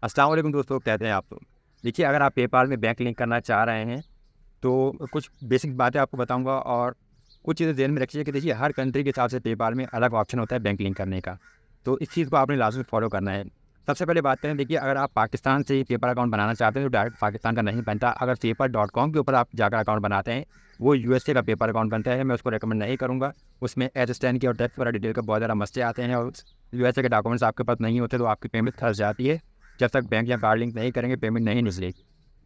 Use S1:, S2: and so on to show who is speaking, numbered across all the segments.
S1: अस्सलाम वालेकुम दोस्तों, कैसे हैं आप लोग। देखिए, अगर आप पेपाल में बैंक लिंक करना चाह रहे हैं तो कुछ बेसिक बातें आपको बताऊंगा और कुछ चीज़ें ध्यान में रखिए कि देखिए हर कंट्री के हिसाब से पेपाल में अलग ऑप्शन होता है बैंक लिंक करने का। तो इस चीज़ को आपने लाजमी फॉलो करना है। सबसे पहले बात करें, देखिए अगर आप पाकिस्तान से पेपर अकाउंट बनाना चाहते हैं तो डायरेक्ट पाकिस्तान का नहीं बनता। अगर पेपर.com के ऊपर आप जाकर अकाउंट बनाते हैं वो यूएसए का पेपर अकाउंट बनता है। मैं उसको रिकमेंड नहीं करूँगा। उसमें एच की और टैक्स वाला डिटेल का बहुत ज़्यादा मसले आते हैं और यूएसए के डॉक्यूमेंट्स आपके पास नहीं होते तो आपकी पेमेंट फंस जाती है। जब तक बैंक या कार्ड लिंक नहीं करेंगे पेमेंट नहीं निकलेगी।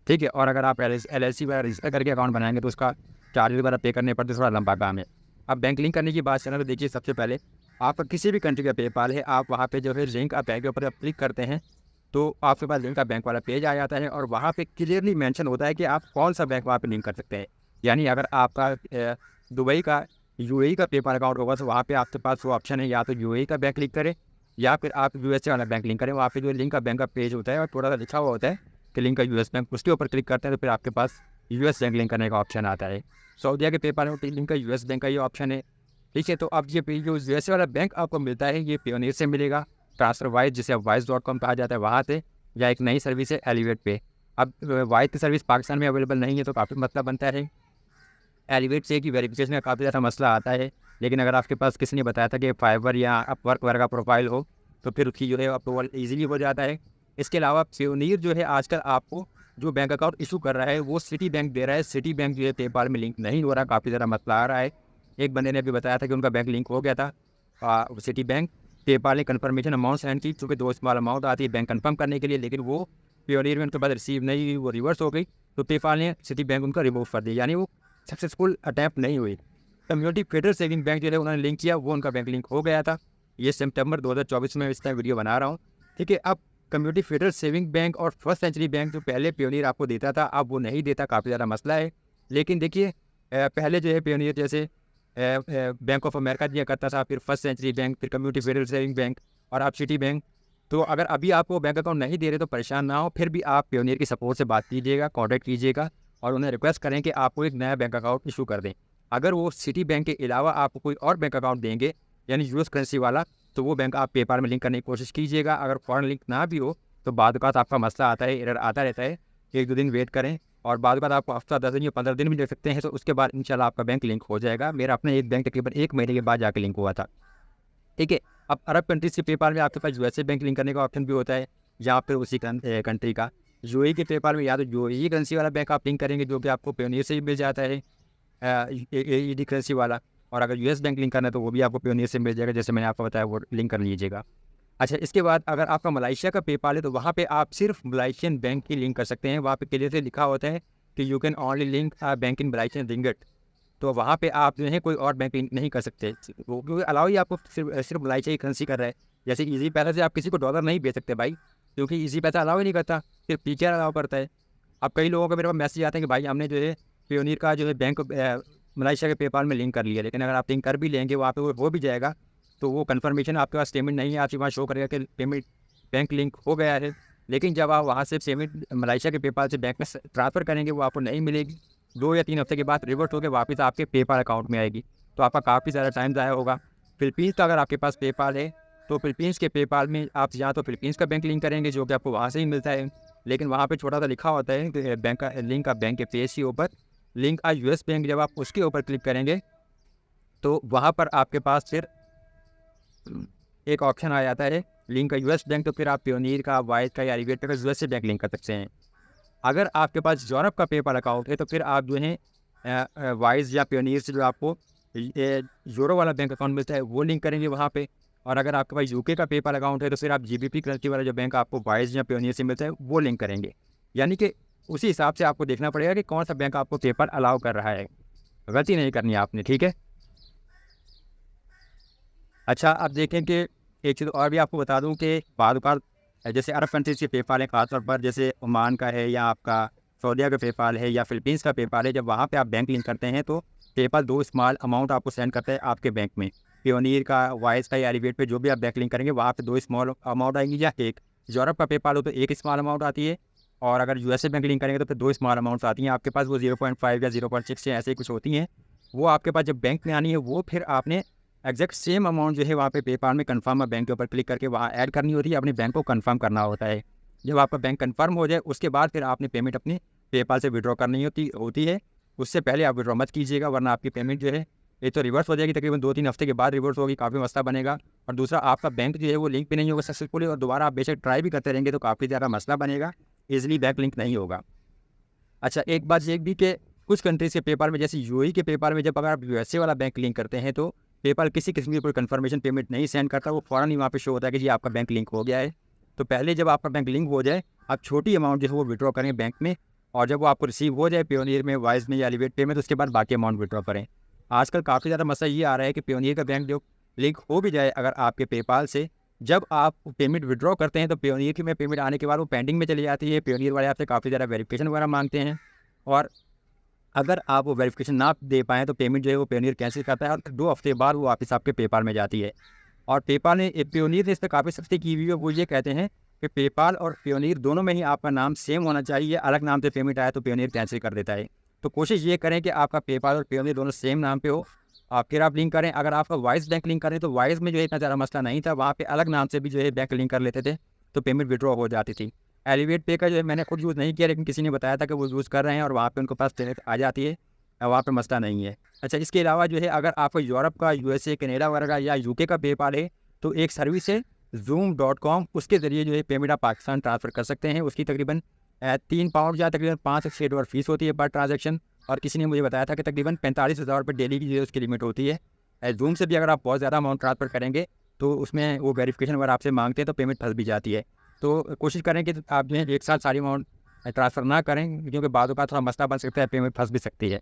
S1: ठीक है। और अगर आप LLC वगैरह रजिस्टर करके अकाउंट बनाएंगे तो उसका चार्जेस वगैरह पे करने पड़ते, थोड़ा लंबा काम है। अब बैंक लिंक करने की बात करें तो देखिए सबसे पहले आपका किसी भी कंट्री का पेपाल है, आप वहाँ पे जो है लिंक आप बैंक के ऊपर क्लिक करते हैं तो आपके पास लिंक का बैंक वाला पेज आ जाता है और वहाँ पे क्लियरली मेंशन होता है कि आप कौन सा बैंक वहाँ पे लिंक कर सकते हैं। यानी अगर आपका दुबई का यूएई का पेपर अकाउंट होगा तो वहाँ पे आपके पास वो ऑप्शन है, या तो यूएई का बैंक लिंक करें या फिर आप यूएसए वाला बैंक लिंक करें। वहाँ पे जो लिंक का बैंक का पेज होता है और थोड़ा सा लिखा हुआ होता है कि लिंक का यूएस बैंक, उसके ऊपर क्लिक करते हैं तो फिर आपके पास यूएस बैंक लिंक करने का ऑप्शन आता है। सऊदीया के पेपर में लिंक का यूएस बैंक का ये ऑप्शन है। ठीक है। तो अब ये जो यूएसए वाला बैंक आपको मिलता है ये पेयोनियर से मिलेगा, ट्रांसफर वाइज जिसे अब वाइज.com कहा जाता है वहाँ से, या एक नई सर्विस है एलिवेट पे। अब वाइज की सर्विस पाकिस्तान में अवेलेबल नहीं है तो काफ़ी मतलब बनता है। एलिवेट से की वेरिफिकेशन का काफ़ी ज़्यादा मसला आता है, लेकिन अगर आपके पास किसी ने बताया था कि फाइवर या अपवर्क वगैरह का प्रोफाइल हो तो फिर उसकी जो है अप्रूवल ईजिली हो जाता है। इसके अलावा पेयोनियर जो है आजकल आपको जो बैंक अकाउंट इशू कर रहा है वो सिटी बैंक दे रहा है। सिटी बैंक जो है पेपाल में लिंक नहीं हो रहा, काफ़ी ज़्यादा मसला आ रहा है। एक बंदे ने अभी बताया था कि उनका बैंक लिंक हो गया था सिटी बैंक। पेपाल ने कन्फर्मेशन अमाउंट सेंड की, चूँकि 2 स्मॉल अमाउंट आती है बैंक कन्फर्म करने के लिए, लेकिन वो पेयोनियर में उनके पास रिसीव नहीं हुई, वो रिवर्स हो गई। तो पेपाल ने सिटी बैंक उनका रिमूव कर दिया, यानी वो सक्सेसफुल अटैम्प्ट नहीं हुई। कम्युनिटी फेडरल सेविंग बैंक जो है उन्होंने लिंक किया, वो उनका बैंक लिंक हो गया था। ये सितंबर 2024 में इस टाइम वीडियो बना रहा हूँ। ठीक है। अब कम्युनिटी फेडरल सेविंग बैंक और फर्स्ट सेंचुरी बैंक जो पहले पेयोनियर आपको देता था अब वो नहीं देता, काफ़ी ज़्यादा मसला है। लेकिन देखिए पहले जो है पेयोनियर जैसे बैंक ऑफ अमेरिका दिया करता था, फिर फर्स्ट सेंचुरी बैंक, फिर कम्युनिटी फेडरल सेविंग बैंक और अब सिटी बैंक। तो अगर अभी आपको बैंक अकाउंट नहीं दे रहे तो परेशान ना हो, फिर भी आप पेयोनियर की सपोर्ट से बात कीजिएगा, कॉन्टैक्ट कीजिएगा और उन्हें रिक्वेस्ट करें कि आपको एक नया बैंक अकाउंट इशू कर दें। अगर वो सिटी बैंक के अलावा आपको कोई और बैंक अकाउंट देंगे यानी यूएस करेंसी वाला, तो वो बैंक आप पेपाल में लिंक करने की कोशिश कीजिएगा। अगर फॉरेन लिंक ना भी हो तो बाद बात आपका मसला आता है, एरर आता रहता है, 1-2 दिन वेट करें और बाद बात आपको हफ्ता 10 दिन या 15 दिन भी ले सकते हैं। तो उसके बाद इंशाल्लाह आपका बैंक लिंक हो जाएगा। मेरा अपना एक बैंक तकरीबन 1 महीने के बाद जाके लिंक हुआ था। ठीक है। अब अरब कंट्रीज के पेपाल में आपके पास यूएसए बैंक लिंक करने का ऑप्शन भी होता है, या फिर उसी कंट्री का यूएई के पेपाल में या तो यूएई करेंसी वाला बैंक आप लिंक करेंगे जो कि आपको पेयोनियर से ही मिल जाता है, ईडी करेंसी वाला। और अगर यूएस बैंक लिंक करना है तो वो भी आपको पेयोनियर से मिल जाएगा, जैसे मैंने आपको बताया वो लिंक कर लीजिएगा। अच्छा, इसके बाद अगर आपका मलेशिया का पेपाल है तो वहाँ पे आप सिर्फ मलेशियन बैंक ही लिंक कर सकते हैं। वहाँ पे क्लियर से लिखा होता है कि you can only link bank in Malaysian ringgit. तो वहाँ पे आप जो है कोई और बैंक लिंक नहीं कर सकते, वो क्योंकि अलाउ ही आपको सिर्फ मलेशिया की करेंसी कर रहा है। जैसे इजी पैसा से आप किसी को डॉलर नहीं भेज सकते भाई, क्योंकि इजी पैसा अलाउ ही नहीं करता, सिर्फ पीकेआर अलाउ करता है। अब कई लोगों का मेरे पास मैसेज आता है कि भाई हमने जो है पेयोनियर का जो है बैंक मलेशिया के पेपाल में लिंक कर लिया, लेकिन अगर आप लिंक कर भी लेंगे वहाँ पे वो हो भी जाएगा तो वो कन्फर्मेशन आपके पास पेमेंट नहीं है, आपके वहाँ शो करेगा कि पेमेंट बैंक लिंक हो गया है। लेकिन जब आप वहाँ से पेमेंट मलेशिया के पेपाल से बैंक में ट्रांसफ़र करेंगे वो आपको नहीं मिलेगी। 2 या 3 हफ्ते के बाद रिवर्ट होकर वापस आपके पेपाल अकाउंट में आएगी, तो आपका काफ़ी ज़्यादा टाइम ज़ाया होगा। फिलीपींस का अगर आपके पास पेपाल है तो फिलीपींस के पेपाल में आप या तो फिलीपींस का बैंक लिंक करेंगे जो कि आपको वहाँ से ही मिलता है, लेकिन वहाँ पे छोटा सा लिखा होता है कि बैंक का लिंक का बैंक के पेज के ऊपर लिंक आ यूएस बैंक, जब आप उसके ऊपर क्लिक करेंगे तो वहाँ पर आपके पास फिर एक ऑप्शन आ जाता है लिंक का यूएस बैंक। तो फिर आप पेयोनियर का, वाइज का या एलिवेट का यूएस से बैंक लिंक कर सकते हैं। अगर आपके पास यूरोप का पेपाल अकाउंट है तो फिर आप जो है वाइज या पेयोनियर से जो आपको यूरो वाला बैंक अकाउंट मिलता है वो लिंक करेंगे वहाँ पे। और अगर आपके पास यूके का पेपाल अकाउंट है तो फिर आप जीबीपी करेंसी वाला जो बैंक आपको वाइज या पेयोनियर से मिलता है वो लिंक करेंगे। यानी कि उसी हिसाब से आपको देखना पड़ेगा कि कौन सा बैंक आपको पेपाल अलाउ कर रहा है, गलती नहीं करनी है आपने। ठीक है। अच्छा, अब देखें कि एक चीज़ और भी आपको बता दूं कि बाद औक़ात जैसे अरब कंट्रीज़ के पेपाल हैं, ख़ासतौर पर जैसे ओमान का है या आपका सऊदीया का पेपाल है या फ़िलीपींस का पेपाल है, जब वहाँ पे आप बैंक लिंक करते हैं तो पेपाल 2 स्मॉल अमाउंट आपको सेंड करता है आपके बैंक में। पेयोनियर का, वाइज का या एलिवेट पे जो भी आप बैंक लिंक करेंगे वहाँ पे 2 स्मॉल अमाउंट आएंगी, या एक यूरोप का पेपाल हो तो 1 स्मॉल अमाउंट आती है, और अगर यूएसए बैंक लिंक करेंगे तो फिर 2 स्मॉल अमाउंट्स आती हैं आपके पास। वो 0.5 या 0.6 या ऐसे ही कुछ होती हैं। वो आपके पास जब बैंक में आनी है वो फिर आपने एग्जैक्ट सेम अमाउंट जो है वहाँ पे पेपाल में कन्फर्म बैंक के ऊपर क्लिक करके वहाँ ऐड करनी होती है, अपने बैंक को कन्फर्म करना होता है। जब आपका बैंक कन्फर्म हो जाए उसके बाद फिर आपने पेमेंट अपनी पेपाल से विड्रॉ करनी होती है। उससे पहले आप विड्रॉ मत कीजिएगा, वरना आपकी पेमेंट जो है एक तो रिवर्स हो जाएगी, तकरीबन 2-3 हफ्ते के बाद रिवर्स होगी, काफ़ी मसला बनेगा। और दूसरा आपका बैंक जो है वो लिंक भी नहीं होगा सक्सेसफुली, और दोबारा आप बेशक ट्राई भी करते रहेंगे तो काफ़ी ज़्यादा मसला बनेगा, ईजिली बैंक लिंक नहीं होगा। अच्छा, एक बात ये भी कि कुछ कंट्रीज़ के पेपाल में, जैसे यूएई के पेपाल में, जब अगर आप यूएसए वाला बैंक लिंक करते हैं तो पेपाल किसी किस्म की कोई कन्फर्मेशन पेमेंट नहीं सेंड करता, वो फ़ौरन ही वहाँ पे शो होता है कि जी आपका बैंक लिंक हो गया है। तो पहले जब आपका बैंक लिंक हो जाए, आप छोटी अमाउंट जो है वो विड्रॉ करें बैंक में, और जब वो आपको रिसीव हो जाए पेयोनियर में, वाइज में या एलिवेट पे में, तो उसके बाद बाकी अमाउंट विड्रॉ करें। आजकल काफ़ी ज़्यादा मसला ये आ रहा है कि पेयोनियर का बैंक जो लिंक हो भी जाए अगर आपके पेपाल से, जब आप पेमेंट विड्रॉ करते हैं तो पेयोनियर की में पेमेंट आने के बाद वो पेंडिंग में चली जाती है। पेयोनियर वाले आपसे काफ़ी ज़्यादा वेरिफिकेशन वगैरह मांगते हैं, और अगर आप वो वेरिफिकेशन ना दे पाएँ तो पेमेंट जो है वो पेयोनियर कैंसिल करता है, और 2 हफ्ते बाद वो वापस आपके पेपाल में जाती है। और पेपाल ने पेयोनियर ने इस पर काफ़ी सख्ती की हुई है। वो ये कहते हैं कि पेपाल और पेयोनियर दोनों में ही आपका नाम सेम होना चाहिए, अलग नाम से पेमेंट आए तो पेयोनियर कैंसिल कर देता है। तो कोशिश ये करें कि आपका पेपाल और पेयोनियर दोनों सेम नाम पे हो, फिर आप लिंक करें। अगर आपका वाइज बैंक लिंक करें तो वाइज में जो है इतना ज़्यादा मसला नहीं था, वहाँ पे अलग नाम से भी जो है बैंक लिंक कर लेते थे तो पेमेंट विड्रॉ हो जाती थी। एलिवेट पे का जो है मैंने खुद यूज़ नहीं किया, लेकिन किसी ने बताया था कि वो यूज़ कर रहे हैं और वहाँ पे उनको पास पेमेंट आ जाती है, वहाँ पे मसला नहीं है। अच्छा, इसके अलावा जो है अगर आपको यूरोप का, यूएसए, कनाडा वगैरह का या यूके का पेपाल है तो एक सर्विस है zoom.com, उसके ज़रिए जो है पेमेंट आप पाकिस्तान ट्रांसफ़र कर सकते हैं। उसकी तकरीबन 3 पाउंड या तकरीबन 5 से 6 डॉलर फीस होती है पर ट्रांजैक्शन, और किसी ने मुझे बताया था कि तकरीबन 45,000 रुपये डेली की जो है उसकी लिमिट होती है। जूम से भी अगर आप बहुत ज़्यादा अमाउंट ट्रांसफ़र करेंगे तो उसमें वो वेरिफिकेशन वगैरह आपसे मांगते हैं तो पेमेंट फंस भी जाती है। तो कोशिश करें कि आप जो है एक साथ सारी अमाउंट ट्रांसफ़र ना करें, क्योंकि बाद का थोड़ा मसला बन सकता है, पेमेंट फंस भी सकती है।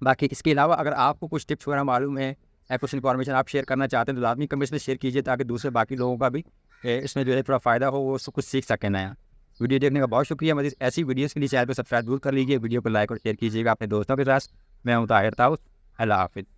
S1: बाकी इसके अलावा अगर आपको कुछ टिप्स वगैरह मालूम है या कुछ इन्फॉर्मेशन आप शेयर करना चाहते हैं तो लाजमी कमेंट्स में शेयर कीजिए, ताकि दूसरे बाकी लोगों का भी इसमें जो है थोड़ा फ़ायदा हो, वो कुछ सीख सकें नया। वीडियो देखने का बहुत शुक्रिया। मज़ीद ऐसी वीडियोज़ के लिए चैनल को सब्सक्राइब जरूर कर लीजिए, वीडियो को लाइक और शेयर कीजिएगा अपने दोस्तों के साथ। मैं हूं ताहिर ताउस। अल्लाह हाफिज़।